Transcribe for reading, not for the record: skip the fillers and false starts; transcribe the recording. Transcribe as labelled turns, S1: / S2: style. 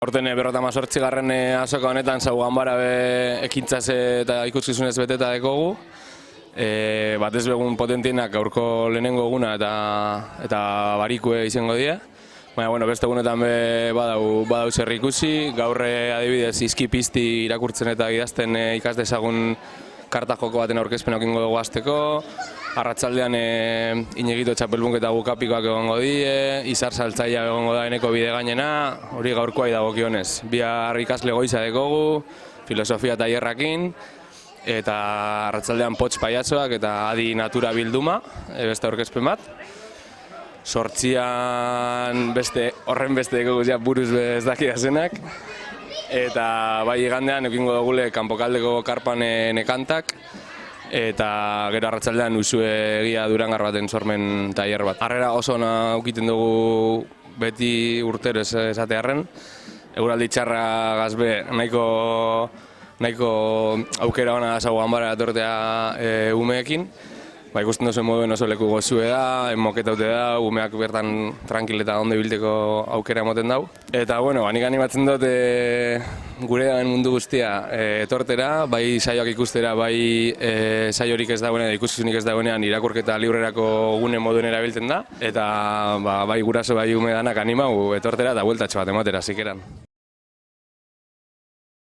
S1: Horten 58. azoka honetan zau ganbara ekintzaz eta ikuskizunez beteta dekogu. Batez begun potentienak gaurko lehenengo eguna eta barikue izango die. Baina beste egunetan badau zer ikusi. Gaur adibidez izki-pizti irakurtzen eta idazten ikas dezagun karta joko baten aurkezpena egingo dugu hasteko. Arratsaldean Iñigito txapelbunketa bukapikoak egongo die, izar saltzaia egongo da eneko bide gainena, hori gaurkoa dagokionez. Bihar ikasle goiza dekogu, filosofia tailerrakin, eta arratsaldean potx paiatzoak eta adi natura bilduma, beste aurkezpen bat. 8an horren beste dekogu buruz ez dakidazenak. Eta bai igandean ekingo dugule kanpokaldeko karpan nekantak, eta gero arratsaldean usue egia Durangar baten sormen tailer bat. Harrera oso ona ukiten dugu beti urtero esatearren. Eguraldi txarra gazbe nahiko aukera ona zau ganbara etortea umeekin. Ikusten duzuen moduen oso leku gozue da, moketaute da, umeak bertan tranquil eta ondo ibilteko aukera emoten dau. Eta nik animatzen dut gure mundu guztia etortera, bai saioak ikustera, bai saiorik ez dagoenean, ikuskizunik ez dagoenean irakurketa librerako gune moduen erabiltzen da. Eta bai guraso bai ume danak animau etortera eta bueltatxo bat ematera zikeran.